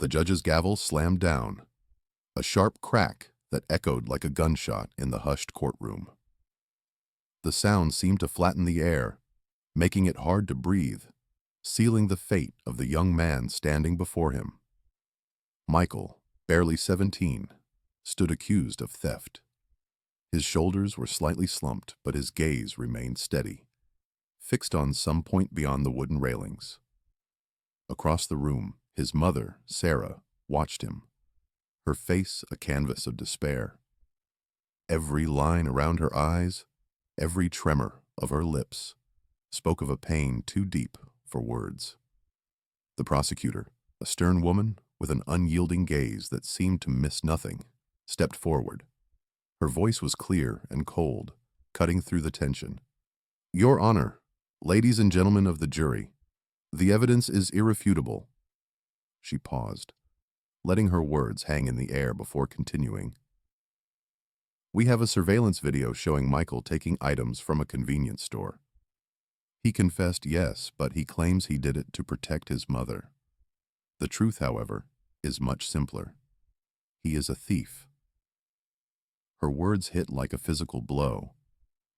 The judge's gavel slammed down, a sharp crack that echoed like a gunshot in the hushed courtroom. The sound seemed to flatten the air, making it hard to breathe, sealing the fate of the young man standing before him. Michael, barely 17, stood accused of theft. His shoulders were slightly slumped, but his gaze remained steady, fixed on some point beyond the wooden railings. Across the room, his mother, Sarah, watched him, her face a canvas of despair. Every line around her eyes, every tremor of her lips, spoke of a pain too deep for words. The prosecutor, a stern woman with an unyielding gaze that seemed to miss nothing, stepped forward. Her voice was clear and cold, cutting through the tension. "Your Honor, ladies and gentlemen of the jury, the evidence is irrefutable." She paused, letting her words hang in the air before continuing. "We have a surveillance video showing Michael taking items from a convenience store. He confessed yes, but he claims he did it to protect his mother. The truth, however, is much simpler. He is a thief." Her words hit like a physical blow,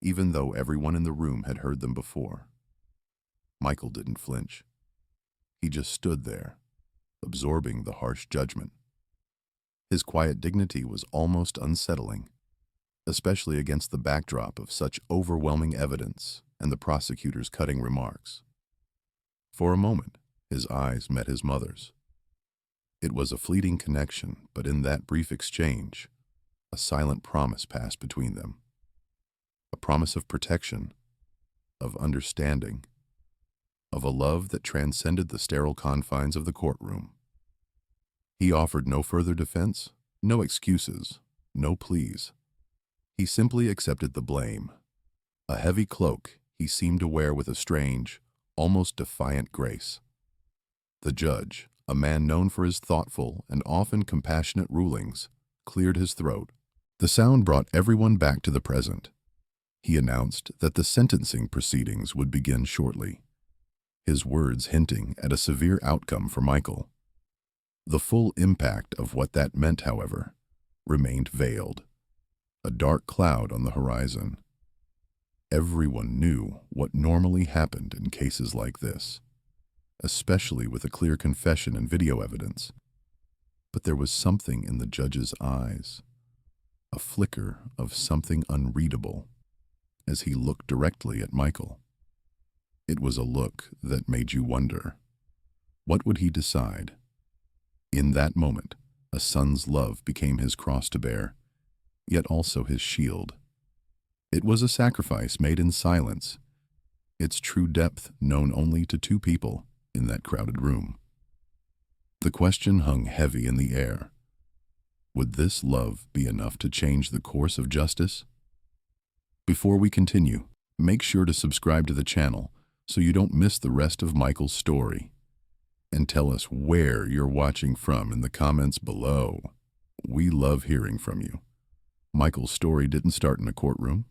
even though everyone in the room had heard them before. Michael didn't flinch. He just stood there, absorbing the harsh judgment. His quiet dignity was almost unsettling, especially against the backdrop of such overwhelming evidence and the prosecutor's cutting remarks. For a moment, his eyes met his mother's. It was a fleeting connection, but in that brief exchange, a silent promise passed between them. A promise of protection, of understanding, of a love that transcended the sterile confines of the courtroom. He offered no further defense, no excuses, no pleas. He simply accepted the blame, a heavy cloak he seemed to wear with a strange, almost defiant grace. The judge, a man known for his thoughtful and often compassionate rulings, cleared his throat. The sound brought everyone back to the present. He announced that the sentencing proceedings would begin shortly, his words hinting at a severe outcome for Michael. The full impact of what that meant, however, remained veiled, a dark cloud on the horizon. Everyone knew what normally happened in cases like this, especially with a clear confession and video evidence. But there was something in the judge's eyes, a flicker of something unreadable, as he looked directly at Michael. It was a look that made you wonder, what would he decide? In that moment, a son's love became his cross to bear, yet also his shield. It was a sacrifice made in silence, its true depth known only to two people in that crowded room. The question hung heavy in the air. Would this love be enough to change the course of justice? Before we continue, make sure to subscribe to the channel so you don't miss the rest of Michael's story. And tell us where you're watching from in the comments below. We love hearing from you. Michael's story didn't start in a courtroom.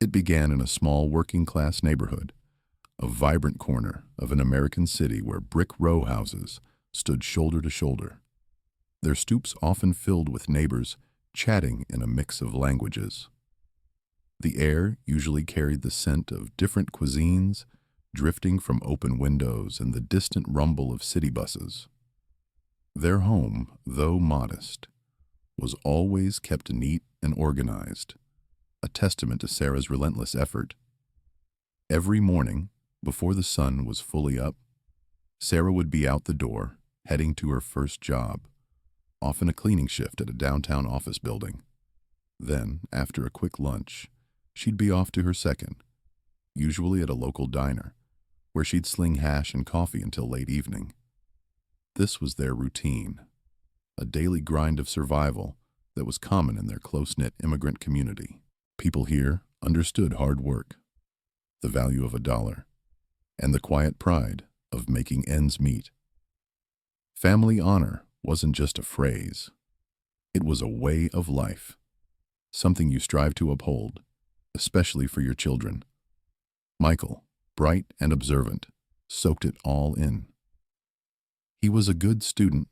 It began in a small working-class neighborhood, a vibrant corner of an American city where brick row houses stood shoulder to shoulder, their stoops often filled with neighbors chatting in a mix of languages. The air usually carried the scent of different cuisines, drifting from open windows and the distant rumble of city buses. Their home, though modest, was always kept neat and organized, a testament to Sarah's relentless effort. Every morning, before the sun was fully up, Sarah would be out the door, heading to her first job, often a cleaning shift at a downtown office building. Then, after a quick lunch, she'd be off to her second, usually at a local diner, where she'd sling hash and coffee until late evening. This was their routine, a daily grind of survival that was common in their close-knit immigrant community. People here understood hard work, the value of $1, and the quiet pride of making ends meet. Family honor wasn't just a phrase. It was a way of life, something you strive to uphold, especially for your children. Michael, bright and observant, soaked it all in. He was a good student,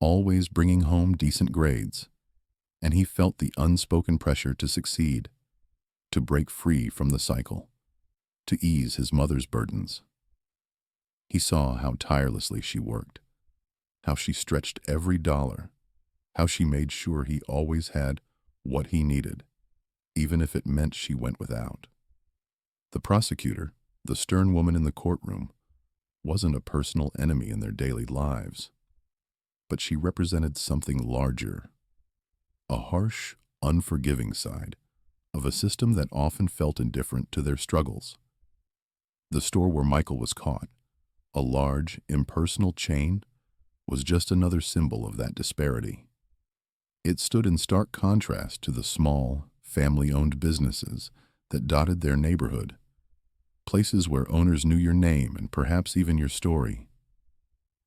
always bringing home decent grades, and he felt the unspoken pressure to succeed, to break free from the cycle, to ease his mother's burdens. He saw how tirelessly she worked, how she stretched every dollar, how she made sure he always had what he needed, even if it meant she went without. The prosecutor, the stern woman in the courtroom, wasn't a personal enemy in their daily lives, but she represented something larger, a harsh, unforgiving side of a system that often felt indifferent to their struggles. The store where Michael was caught, a large, impersonal chain, was just another symbol of that disparity. It stood in stark contrast to the small, family-owned businesses that dotted their neighborhood, places where owners knew your name and perhaps even your story.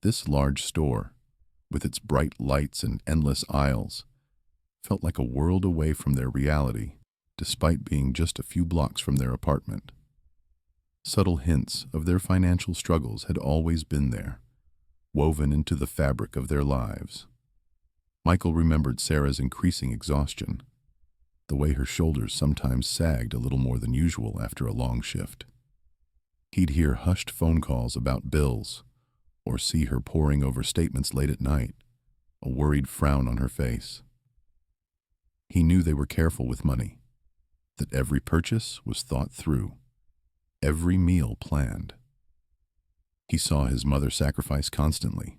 This large store, with its bright lights and endless aisles, felt like a world away from their reality, despite being just a few blocks from their apartment. Subtle hints of their financial struggles had always been there, woven into the fabric of their lives. Michael remembered Sarah's increasing exhaustion, the way her shoulders sometimes sagged a little more than usual after a long shift. He'd hear hushed phone calls about bills, or see her poring over statements late at night, a worried frown on her face. He knew they were careful with money, that every purchase was thought through, every meal planned. He saw his mother sacrifice constantly,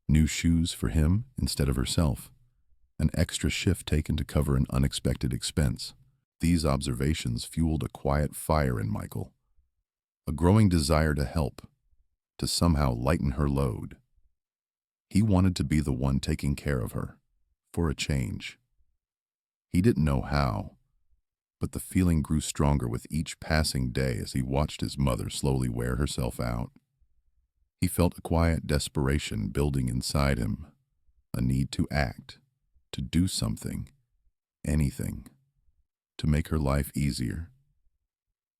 new shoes for him instead of herself, an extra shift taken to cover an unexpected expense. These observations fueled a quiet fire in Michael, a growing desire to help, to somehow lighten her load. He wanted to be the one taking care of her, for a change. He didn't know how, but the feeling grew stronger with each passing day as he watched his mother slowly wear herself out. He felt a quiet desperation building inside him, a need to act, to do something, anything, to make her life easier.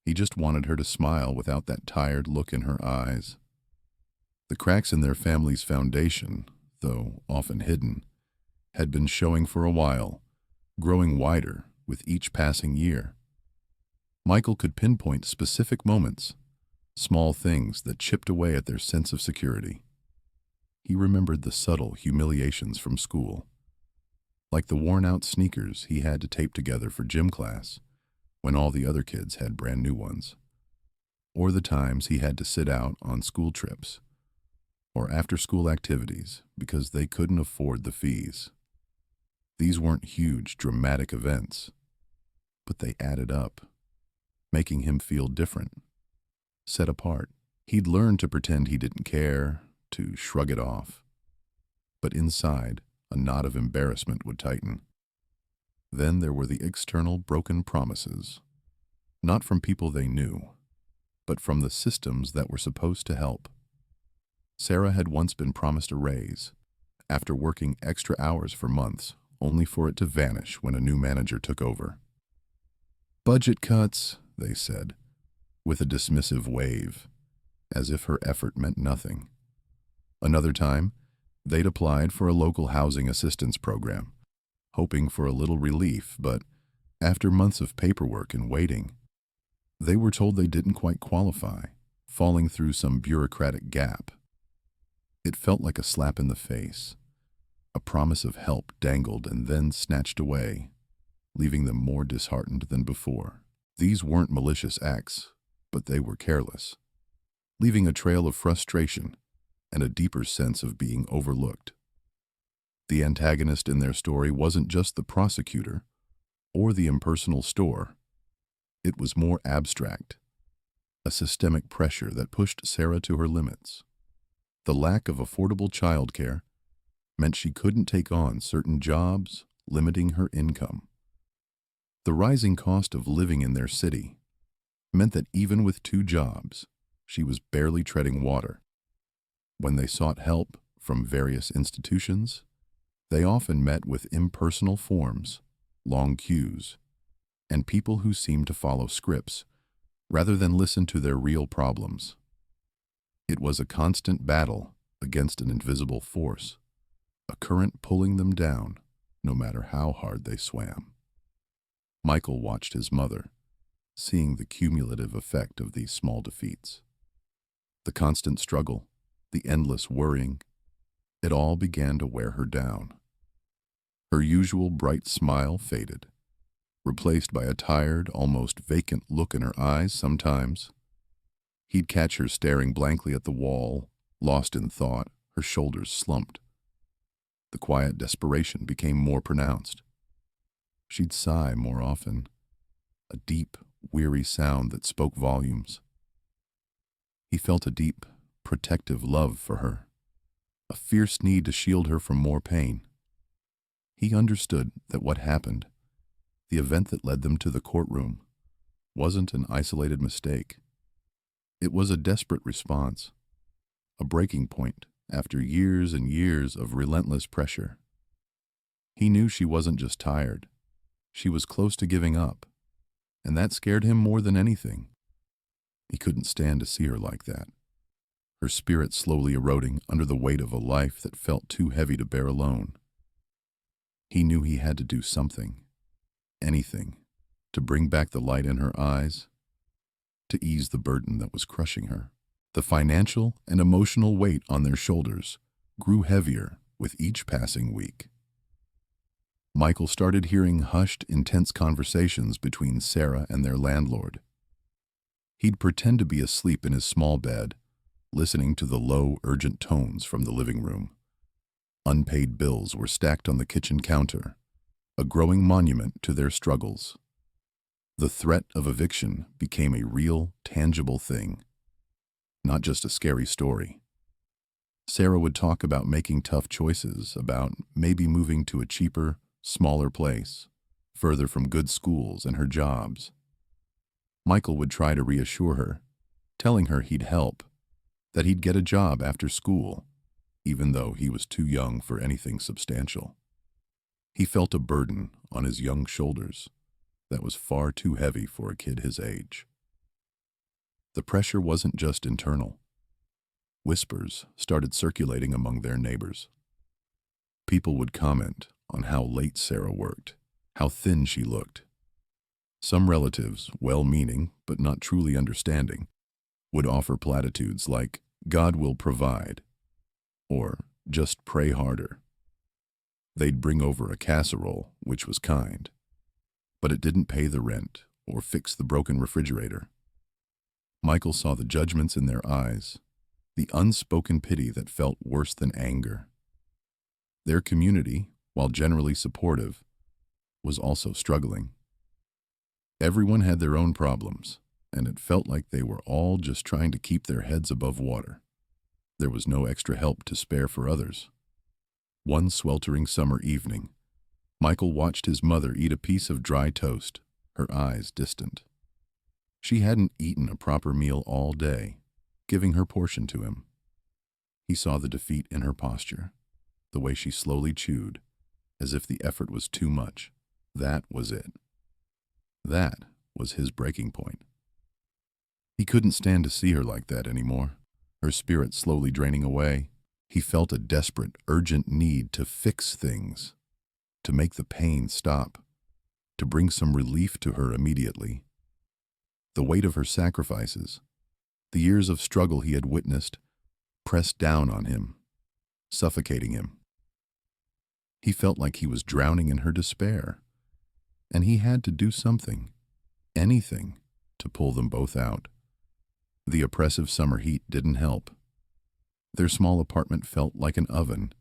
He just wanted her to smile without that tired look in her eyes. The cracks in their family's foundation, though often hidden, had been showing for a while, growing wider with each passing year. Michael could pinpoint specific moments, small things that chipped away at their sense of security. He remembered the subtle humiliations from school, like the worn-out sneakers he had to tape together for gym class when all the other kids had brand new ones, or the times he had to sit out on school trips or after-school activities because they couldn't afford the fees. These weren't huge, dramatic events, but they added up, making him feel different, set apart. He'd learned to pretend he didn't care, to shrug it off. But inside, a knot of embarrassment would tighten. Then there were the external broken promises, not from people they knew, but from the systems that were supposed to help. Sarah had once been promised a raise, after working extra hours for months, only for it to vanish when a new manager took over. "Budget cuts," they said, with a dismissive wave, as if her effort meant nothing. Another time, they'd applied for a local housing assistance program, hoping for a little relief, but after months of paperwork and waiting, they were told they didn't quite qualify, falling through some bureaucratic gap. It felt like a slap in the face. A promise of help dangled and then snatched away, leaving them more disheartened than before. These weren't malicious acts, but they were careless, leaving a trail of frustration and a deeper sense of being overlooked. The antagonist in their story wasn't just the prosecutor or the impersonal store. It was more abstract, a systemic pressure that pushed Sarah to her limits. The lack of affordable childcare meant she couldn't take on certain jobs, limiting her income. The rising cost of living in their city meant that even with 2 jobs, she was barely treading water. When they sought help from various institutions, they often met with impersonal forms, long queues, and people who seemed to follow scripts rather than listen to their real problems. It was a constant battle against an invisible force, a current pulling them down, no matter how hard they swam. Michael watched his mother, seeing the cumulative effect of these small defeats. The constant struggle, the endless worrying, it all began to wear her down. Her usual bright smile faded, replaced by a tired, almost vacant look in her eyes sometimes. He'd catch her staring blankly at the wall, lost in thought, her shoulders slumped. The quiet desperation became more pronounced. She'd sigh more often, a deep, weary sound that spoke volumes. He felt a deep, protective love for her, a fierce need to shield her from more pain. He understood that what happened, the event that led them to the courtroom, wasn't an isolated mistake. It was a desperate response, a breaking point after years and years of relentless pressure. He knew she wasn't just tired. She was close to giving up, and that scared him more than anything. He couldn't stand to see her like that, her spirit slowly eroding under the weight of a life that felt too heavy to bear alone. He knew he had to do something, anything, to bring back the light in her eyes, to ease the burden that was crushing her. The financial and emotional weight on their shoulders grew heavier with each passing week. Michael started hearing hushed, intense conversations between Sarah and their landlord. He'd pretend to be asleep in his small bed, listening to the low, urgent tones from the living room. Unpaid bills were stacked on the kitchen counter, a growing monument to their struggles. The threat of eviction became a real, tangible thing, not just a scary story. Sarah would talk about making tough choices, about maybe moving to a cheaper, smaller place, further from good schools and her jobs. Michael would try to reassure her, telling her he'd help, that he'd get a job after school, even though he was too young for anything substantial. He felt a burden on his young shoulders that was far too heavy for a kid his age. The pressure wasn't just internal. Whispers started circulating among their neighbors. People would comment on how late Sarah worked, how thin she looked. Some relatives, well-meaning but not truly understanding, would offer platitudes like, "God will provide," or "just pray harder." They'd bring over a casserole, which was kind, but it didn't pay the rent or fix the broken refrigerator. Michael saw the judgments in their eyes, the unspoken pity that felt worse than anger. Their community, while generally supportive, was also struggling. Everyone had their own problems, and it felt like they were all just trying to keep their heads above water. There was no extra help to spare for others. One sweltering summer evening, Michael watched his mother eat a piece of dry toast, her eyes distant. She hadn't eaten a proper meal all day, giving her portion to him. He saw the defeat in her posture, the way she slowly chewed, as if the effort was too much. That was it. That was his breaking point. He couldn't stand to see her like that anymore, her spirit slowly draining away. He felt a desperate, urgent need to fix things, to make the pain stop, to bring some relief to her immediately. The weight of her sacrifices, the years of struggle he had witnessed, pressed down on him, suffocating him. He felt like he was drowning in her despair, and he had to do something, anything, to pull them both out. The oppressive summer heat didn't help. Their small apartment felt like an oven,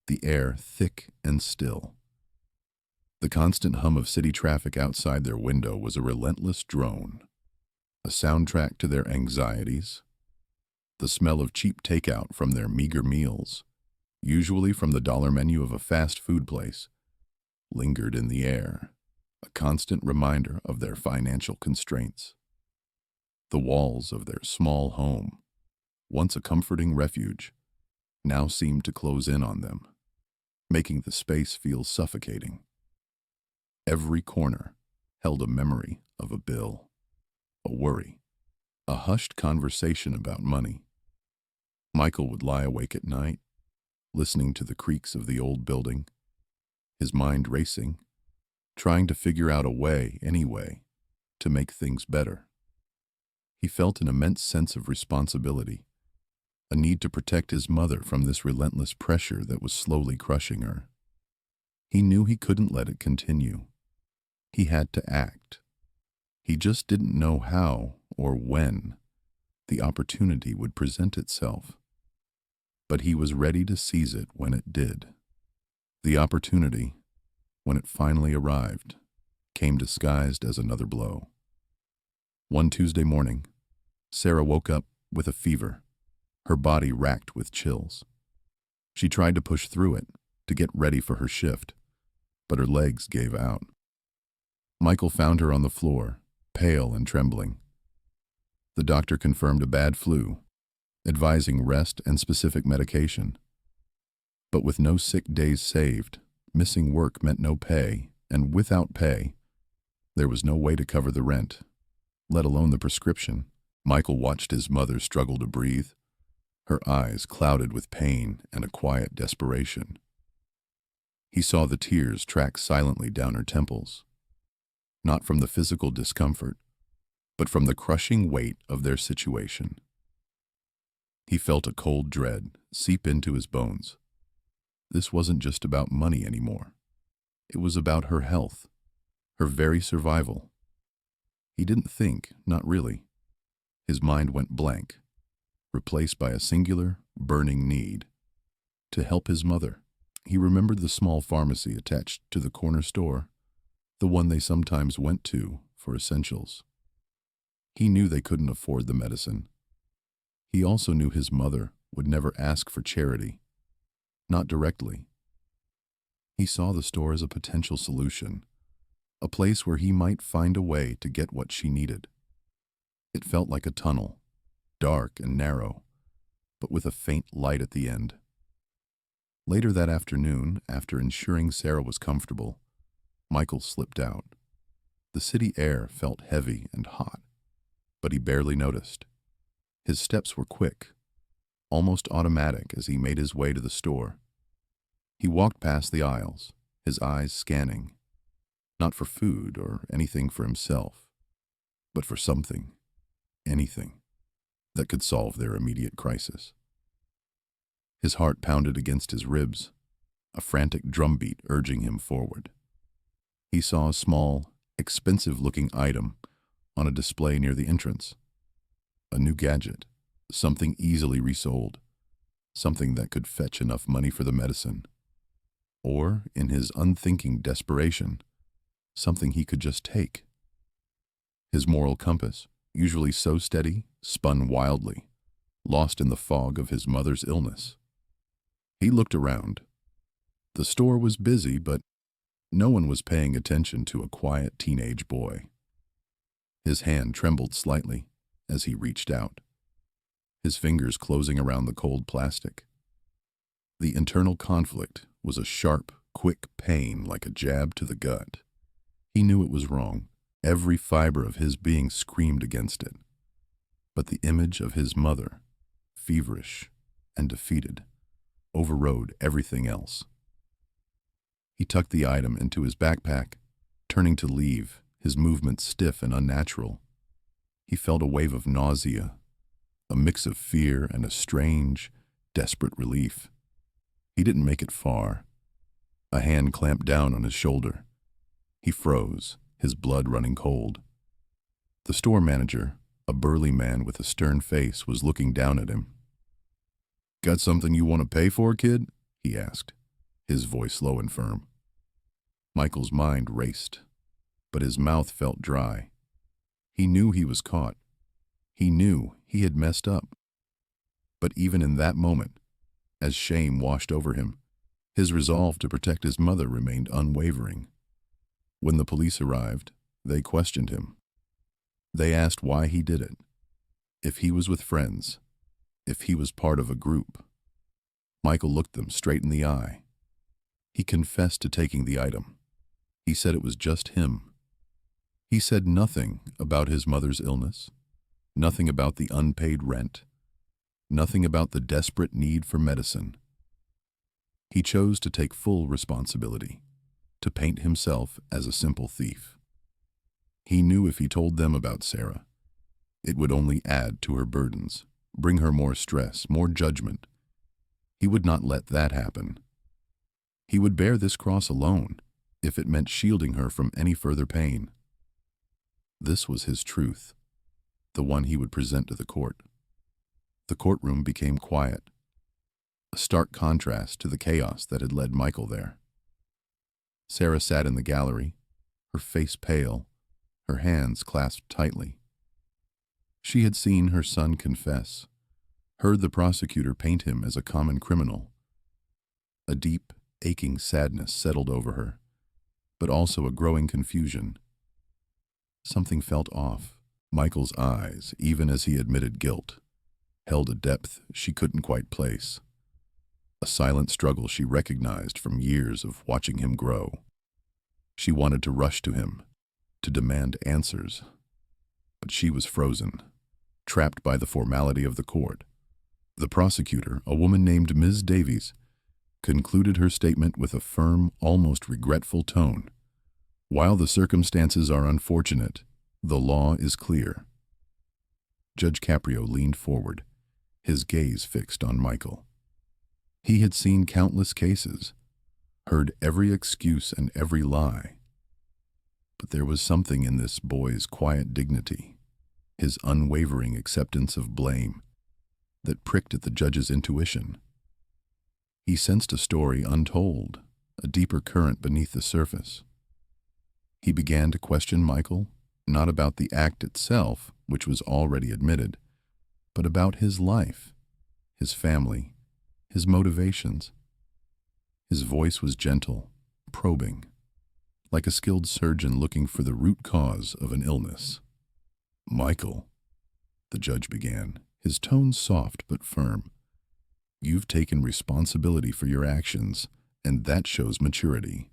the air thick and still. The constant hum of city traffic outside their window was a relentless drone, a soundtrack to their anxieties. The smell of cheap takeout from their meager meals, usually from the dollar menu of a fast food place, lingered in the air, a constant reminder of their financial constraints. The walls of their small home, once a comforting refuge, now seemed to close in on them, making the space feel suffocating. Every corner held a memory of a bill, a worry, a hushed conversation about money. Michael would lie awake at night, listening to the creaks of the old building, his mind racing, trying to figure out a way, anyway, to make things better. He felt an immense sense of responsibility, a need to protect his mother from this relentless pressure that was slowly crushing her. He knew he couldn't let it continue. He had to act. He just didn't know how or when the opportunity would present itself. But he was ready to seize it when it did. The opportunity, when it finally arrived, came disguised as another blow. One Tuesday morning, Sarah woke up with a fever, her body racked with chills. She tried to push through it to get ready for her shift, but her legs gave out. Michael found her on the floor, pale and trembling. The doctor confirmed a bad flu, advising rest and specific medication. But with no sick days saved, missing work meant no pay, and without pay, there was no way to cover the rent, let alone the prescription. Michael watched his mother struggle to breathe, her eyes clouded with pain and a quiet desperation. He saw the tears track silently down her temples, not from the physical discomfort, but from the crushing weight of their situation. He felt a cold dread seep into his bones. This wasn't just about money anymore. It was about her health, her very survival. He didn't think, not really. His mind went blank, replaced by a singular, burning need to help his mother. He remembered the small pharmacy attached to the corner store, the one they sometimes went to for essentials. He knew they couldn't afford the medicine. He also knew his mother would never ask for charity, not directly. He saw the store as a potential solution, a place where he might find a way to get what she needed. It felt like a tunnel, dark and narrow, but with a faint light at the end. Later that afternoon, after ensuring Sarah was comfortable, Michael slipped out. The city air felt heavy and hot, but he barely noticed. His steps were quick, almost automatic as he made his way to the store. He walked past the aisles, his eyes scanning, not for food or anything for himself, but for something, anything, that could solve their immediate crisis. His heart pounded against his ribs, a frantic drumbeat urging him forward. He saw a small, expensive-looking item on a display near the entrance. A new gadget, something easily resold, something that could fetch enough money for the medicine. Or, in his unthinking desperation, something he could just take. His moral compass, usually so steady, spun wildly, lost in the fog of his mother's illness. He looked around. The store was busy, but no one was paying attention to a quiet teenage boy. His hand trembled slightly as he reached out, his fingers closing around the cold plastic. The internal conflict was a sharp, quick pain like a jab to the gut. He knew it was wrong. Every fiber of his being screamed against it. But the image of his mother, feverish and defeated, overrode everything else. He tucked the item into his backpack, turning to leave, his movements stiff and unnatural. He felt a wave of nausea, a mix of fear and a strange, desperate relief. He didn't make it far. A hand clamped down on his shoulder. He froze, his blood running cold. The store manager, a burly man with a stern face, was looking down at him. "Got something you want to pay for, kid?" he asked, his voice low and firm. Michael's mind raced, but his mouth felt dry. He knew he was caught. He knew he had messed up. But even in that moment, as shame washed over him, his resolve to protect his mother remained unwavering. When the police arrived, they questioned him. They asked why he did it, if he was with friends, if he was part of a group. Michael looked them straight in the eye. He confessed to taking the item. He said it was just him. He said nothing about his mother's illness, nothing about the unpaid rent, nothing about the desperate need for medicine. He chose to take full responsibility, to paint himself as a simple thief. He knew if he told them about Sarah, it would only add to her burdens, bring her more stress, more judgment. He would not let that happen. He would bear this cross alone if it meant shielding her from any further pain. This was his truth, the one he would present to the court. The courtroom became quiet, a stark contrast to the chaos that had led Michael there. Sarah sat in the gallery, her face pale, her hands clasped tightly. She had seen her son confess, heard the prosecutor paint him as a common criminal. A deep, aching sadness settled over her, but also a growing confusion. Something felt off. Michael's eyes, even as he admitted guilt, held a depth she couldn't quite place. A silent struggle she recognized from years of watching him grow. She wanted to rush to him, to demand answers, but she was frozen, trapped by the formality of the court. The prosecutor, a woman named Ms. Davies, concluded her statement with a firm, almost regretful tone. While the circumstances are unfortunate, the law is clear. Judge Caprio leaned forward, his gaze fixed on Michael. He had seen countless cases, heard every excuse and every lie. But there was something in this boy's quiet dignity, his unwavering acceptance of blame, that pricked at the judge's intuition. He sensed a story untold, a deeper current beneath the surface. He began to question Michael, not about the act itself, which was already admitted, but about his life, his family, his motivations. His voice was gentle, probing, like a skilled surgeon looking for the root cause of an illness. "Michael," the judge began, his tone soft but firm, "you've taken responsibility for your actions, and that shows maturity.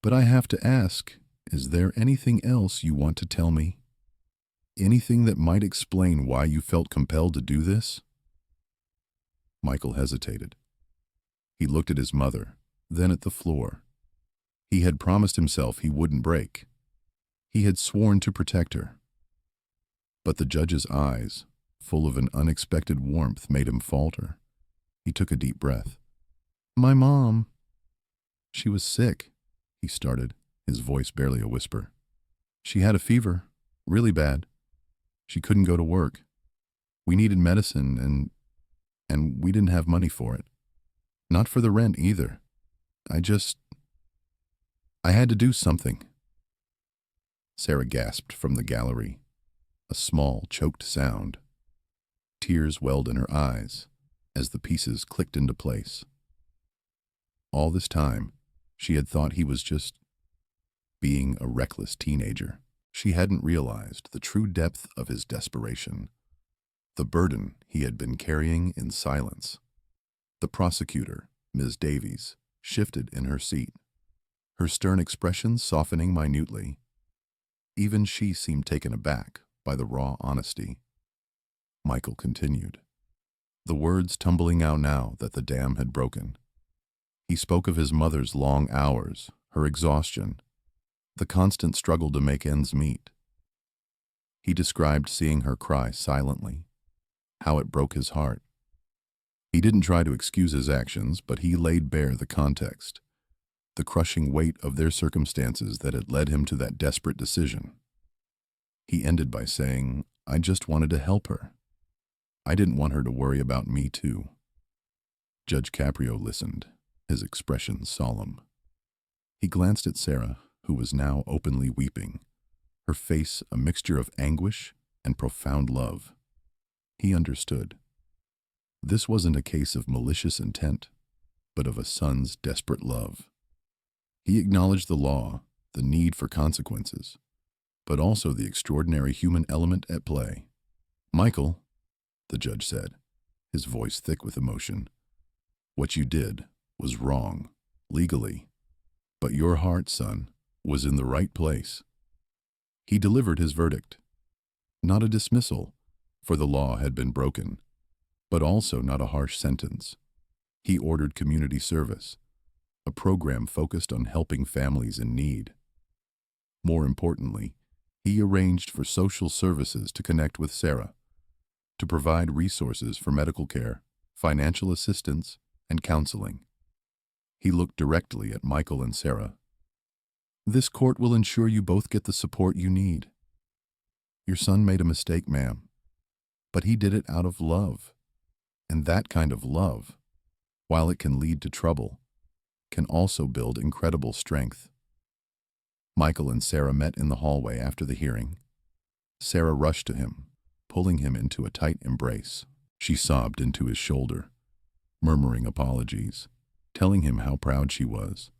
But I have to ask, is there anything else you want to tell me? Anything that might explain why you felt compelled to do this?" Michael hesitated. He looked at his mother, then at the floor. He had promised himself he wouldn't break. He had sworn to protect her. But the judge's eyes, full of an unexpected warmth, made him falter. He took a deep breath. "My mom. She was sick," he started, his voice barely a whisper. "She had a fever, really bad. She couldn't go to work. We needed medicine, and we didn't have money for it. Not for the rent either. I had to do something." Sarah gasped from the gallery, a small, choked sound. Tears welled in her eyes as the pieces clicked into place. All this time, she had thought he was just being a reckless teenager. She hadn't realized the true depth of his desperation, the burden he had been carrying in silence. The prosecutor, Ms. Davies, shifted in her seat, her stern expression softening minutely. Even she seemed taken aback by the raw honesty. Michael continued, the words tumbling out now that the dam had broken. He spoke of his mother's long hours, her exhaustion, the constant struggle to make ends meet. He described seeing her cry silently, how it broke his heart. He didn't try to excuse his actions, but he laid bare the context, the crushing weight of their circumstances that had led him to that desperate decision. He ended by saying, "I just wanted to help her. I didn't want her to worry about me too." Judge Caprio listened, his expression solemn. He glanced at Sarah, who was now openly weeping, her face a mixture of anguish and profound love. He understood. This wasn't a case of malicious intent, but of a son's desperate love. He acknowledged the law, the need for consequences, but also the extraordinary human element at play. "Michael," the judge said, his voice thick with emotion, "what you did was wrong, legally, but your heart, son, was in the right place." He delivered his verdict. Not a dismissal, for the law had been broken, but also not a harsh sentence. He ordered community service, a program focused on helping families in need. More importantly, he arranged for social services to connect with Sarah, to provide resources for medical care, financial assistance, and counseling. He looked directly at Michael and Sarah. "This court will ensure you both get the support you need. Your son made a mistake, ma'am, but he did it out of love. And that kind of love, while it can lead to trouble, can also build incredible strength." Michael and Sarah met in the hallway after the hearing. Sarah rushed to him, pulling him into a tight embrace. She sobbed into his shoulder, murmuring apologies, telling him how proud she was,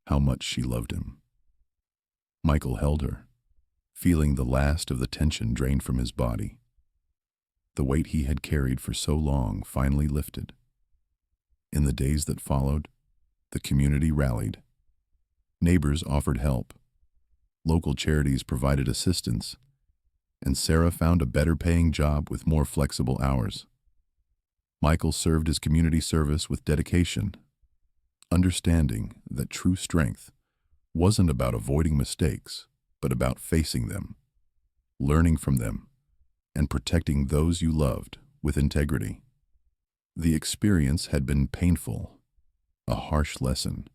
how much she loved him. Michael held her, feeling the last of the tension drain from his body. The weight he had carried for so long finally lifted. In the days that followed, the community rallied. Neighbors offered help. Local charities provided assistance, and Sarah found a better-paying job with more flexible hours. Michael served his community service with dedication, understanding that true strength wasn't about avoiding mistakes, but about facing them, learning from them, and protecting those you loved with integrity. The experience had been painful, a harsh lesson,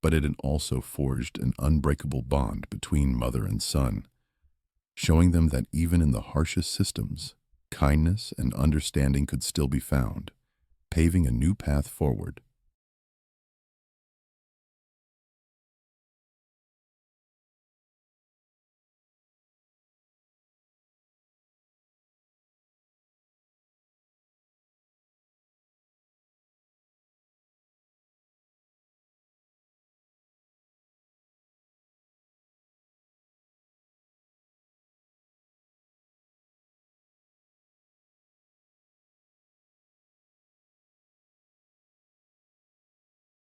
but it had also forged an unbreakable bond between mother and son, showing them that even in the harshest systems, kindness and understanding could still be found, paving a new path forward